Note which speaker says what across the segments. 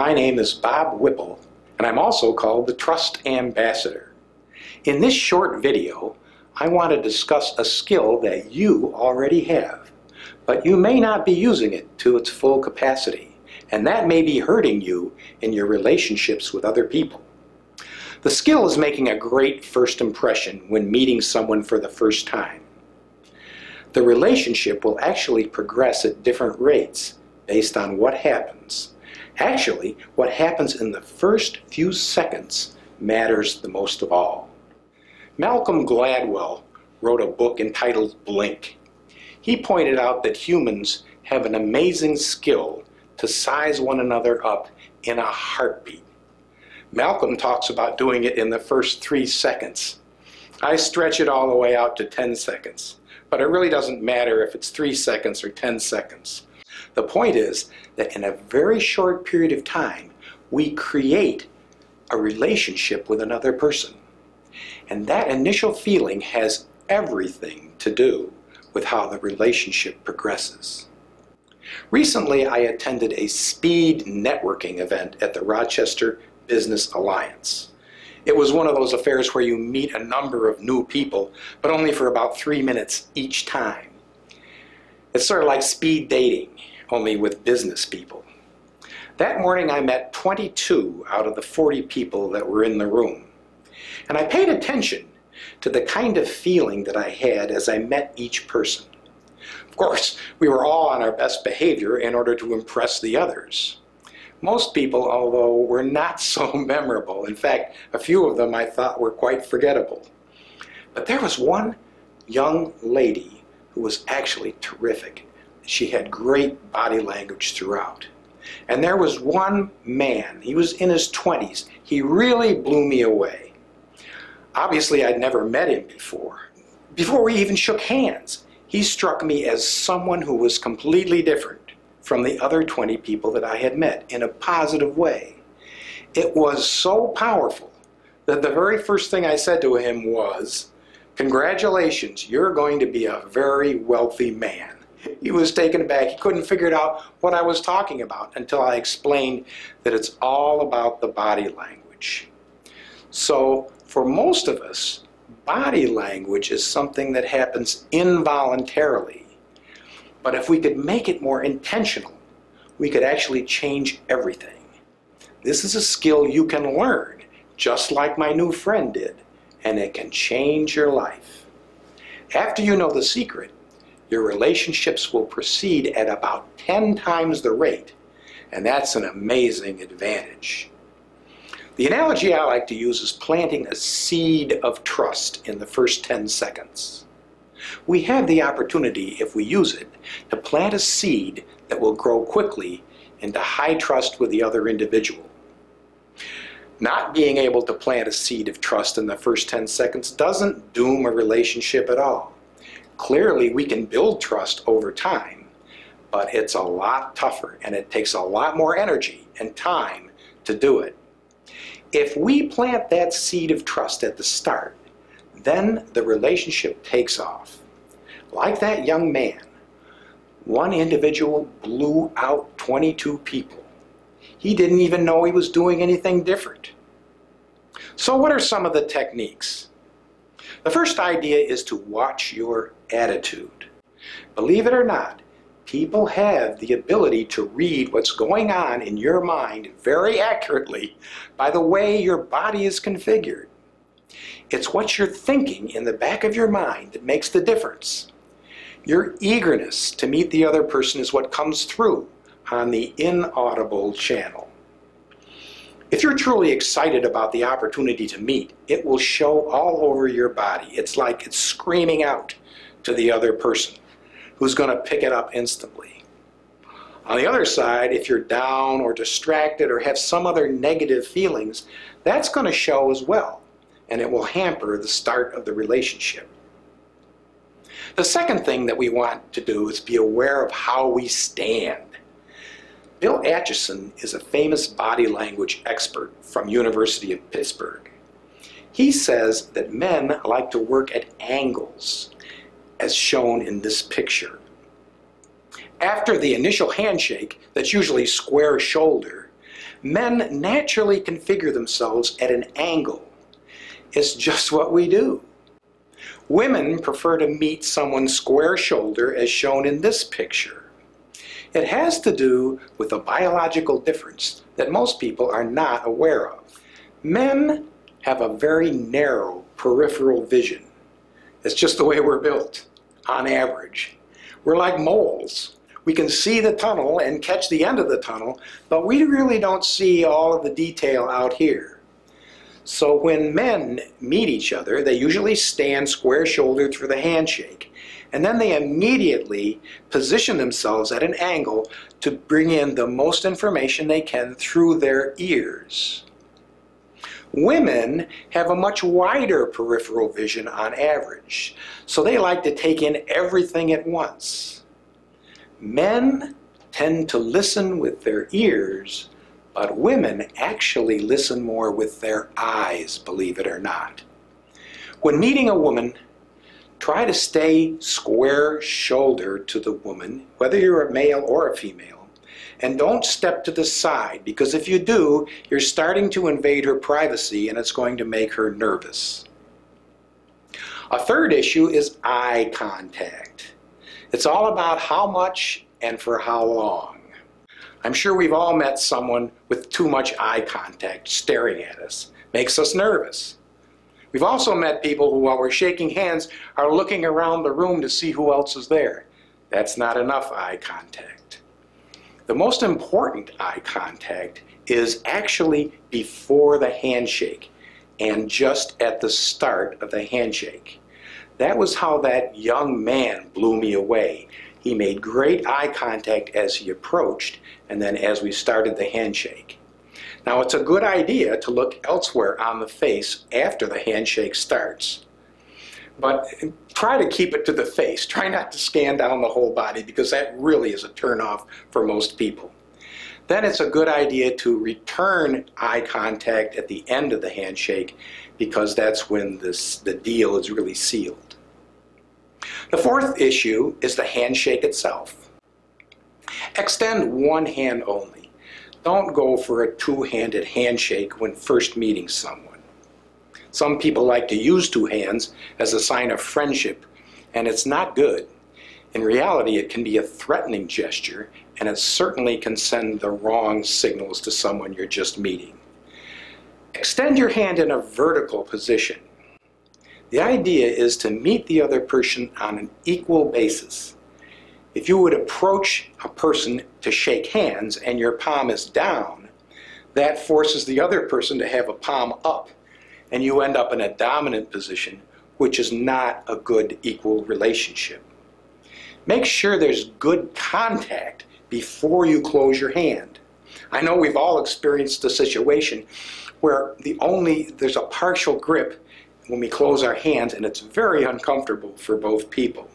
Speaker 1: My name is Bob Whipple, and I'm also called the Trust Ambassador. In this short video, I want to discuss a skill that you already have, but you may not be using it to its full capacity, and that may be hurting you in your relationships with other people. The skill is making a great first impression when meeting someone for the first time. The relationship will actually progress at different rates based on what happens. Actually, what happens in the first few seconds matters the most of all. Malcolm Gladwell wrote a book entitled Blink. He pointed out that humans have an amazing skill to size one another up in a heartbeat. Malcolm talks about doing it in the first 3 seconds. I stretch it all the way out to 10 seconds. But it really doesn't matter if it's 3 seconds or 10 seconds. The point is that in a very short period of time, we create a relationship with another person. And that initial feeling has everything to do with how the relationship progresses. Recently, I attended a speed networking event at the Rochester Business Alliance. It was one of those affairs where you meet a number of new people, but only for about 3 minutes each time. It's sort of like speed dating, only with business people. That morning I met 22 out of the 40 people that were in the room. And I paid attention to the kind of feeling that I had as I met each person. Of course, we were all on our best behavior in order to impress the others. Most people, although, were not so memorable. In fact, a few of them I thought were quite forgettable. But there was one young lady who was actually terrific. She had great body language throughout. And there was one man, he was in his 20s. He really blew me away. Obviously, I'd never met him before. Before we even shook hands, he struck me as someone who was completely different from the other 20 people that I had met in a positive way. It was so powerful that the very first thing I said to him was, "Congratulations, you're going to be a very wealthy man." He was taken aback. He couldn't figure out what I was talking about until I explained that it's all about the body language. So for most of us, body language is something that happens involuntarily. But if we could make it more intentional, we could actually change everything. This is a skill you can learn, just like my new friend did, and it can change your life. After you know the secret, your relationships will proceed at about 10 times the rate, and that's an amazing advantage. The analogy I like to use is planting a seed of trust in the first 10 seconds. We have the opportunity, if we use it, to plant a seed that will grow quickly into high trust with the other individual. Not being able to plant a seed of trust in the first 10 seconds doesn't doom a relationship at all. Clearly, we can build trust over time, but it's a lot tougher and it takes a lot more energy and time to do it. If we plant that seed of trust at the start, then the relationship takes off. Like that young man, one individual blew out 22 people. He didn't even know he was doing anything different. So what are some of the techniques? The first idea is to watch your attitude. Believe it or not, people have the ability to read what's going on in your mind very accurately by the way your body is configured. It's what you're thinking in the back of your mind that makes the difference. Your eagerness to meet the other person is what comes through on the inaudible channel. If you're truly excited about the opportunity to meet, it will show all over your body. It's like it's screaming out to the other person who's going to pick it up instantly. On the other side, if you're down or distracted or have some other negative feelings, that's going to show as well, and it will hamper the start of the relationship. The second thing that we want to do is be aware of how we stand. Bill Atchison is a famous body language expert from University of Pittsburgh. He says that men like to work at angles, as shown in this picture. After the initial handshake, that's usually square shoulder, Men naturally configure themselves at an angle. It's just what we do. Women prefer to meet someone square shoulder, as shown in this picture. It has to do with a biological difference that most people are not aware of. Men have a very narrow peripheral vision. It's just the way we're built, on average. We're like moles. We can see the tunnel and catch the end of the tunnel, but we really don't see all of the detail out here. So when men meet each other, they usually stand square-shouldered for the handshake, and then they immediately position themselves at an angle to bring in the most information they can through their ears. Women have a much wider peripheral vision on average, so they like to take in everything at once. Men tend to listen with their ears, but women actually listen more with their eyes, believe it or not. When meeting a woman, try to stay square-shouldered to the woman, whether you're a male or a female. And don't step to the side, because if you do, you're starting to invade her privacy and it's going to make her nervous. A third issue is eye contact. It's all about how much and for how long. I'm sure we've all met someone with too much eye contact staring at us. Makes us nervous. We've also met people who, while we're shaking hands, are looking around the room to see who else is there. That's not enough eye contact. The most important eye contact is actually before the handshake and just at the start of the handshake. That was how that young man blew me away. He made great eye contact as he approached and then as we started the handshake. Now, it's a good idea to look elsewhere on the face after the handshake starts. But try to keep it to the face. Try not to scan down the whole body, because that really is a turnoff for most people. Then it's a good idea to return eye contact at the end of the handshake, because that's when the deal is really sealed. The fourth issue is the handshake itself. Extend one hand only. Don't go for a two-handed handshake when first meeting someone. Some people like to use two hands as a sign of friendship, and it's not good. In reality, it can be a threatening gesture, and it certainly can send the wrong signals to someone you're just meeting. Extend your hand in a vertical position. The idea is to meet the other person on an equal basis. If you would approach a person to shake hands and your palm is down, that forces the other person to have a palm up, and you end up in a dominant position, which is not a good equal relationship. Make sure there's good contact before you close your hand. I know we've all experienced a situation where there's a partial grip when we close our hands, and it's very uncomfortable for both people.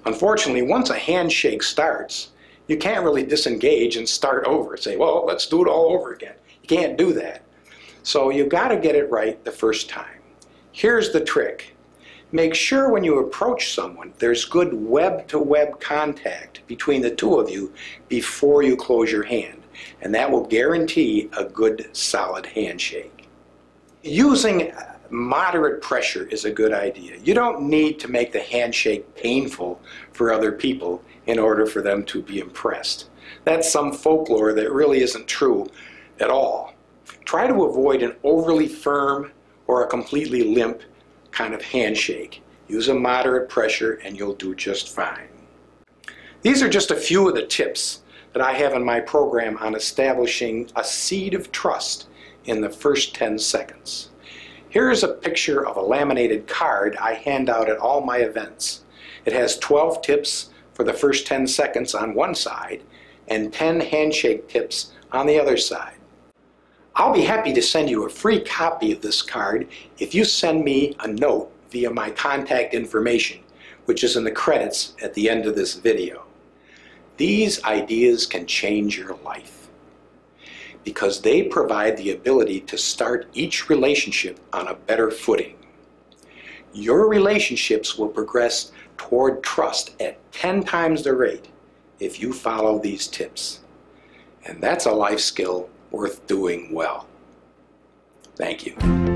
Speaker 1: Unfortunately, once a handshake starts, you can't really disengage and start over and say, well, let's do it all over again. You can't do that. So you've got to get it right the first time. Here's the trick. Make sure when you approach someone, there's good web-to-web contact between the two of you before you close your hand, and that will guarantee a good, solid handshake. Using moderate pressure is a good idea. You don't need to make the handshake painful for other people in order for them to be impressed. That's some folklore that really isn't true at all. Try to avoid an overly firm or a completely limp kind of handshake. Use a moderate pressure and you'll do just fine. These are just a few of the tips that I have in my program on establishing a seed of trust in the first 10 seconds. Here is a picture of a laminated card I hand out at all my events. It has 12 tips for the first 10 seconds on one side and 10 handshake tips on the other side. I'll be happy to send you a free copy of this card if you send me a note via my contact information, which is in the credits at the end of this video. These ideas can change your life because they provide the ability to start each relationship on a better footing. Your relationships will progress toward trust at 10 times the rate if you follow these tips. And that's a life skill worth doing well. Thank you.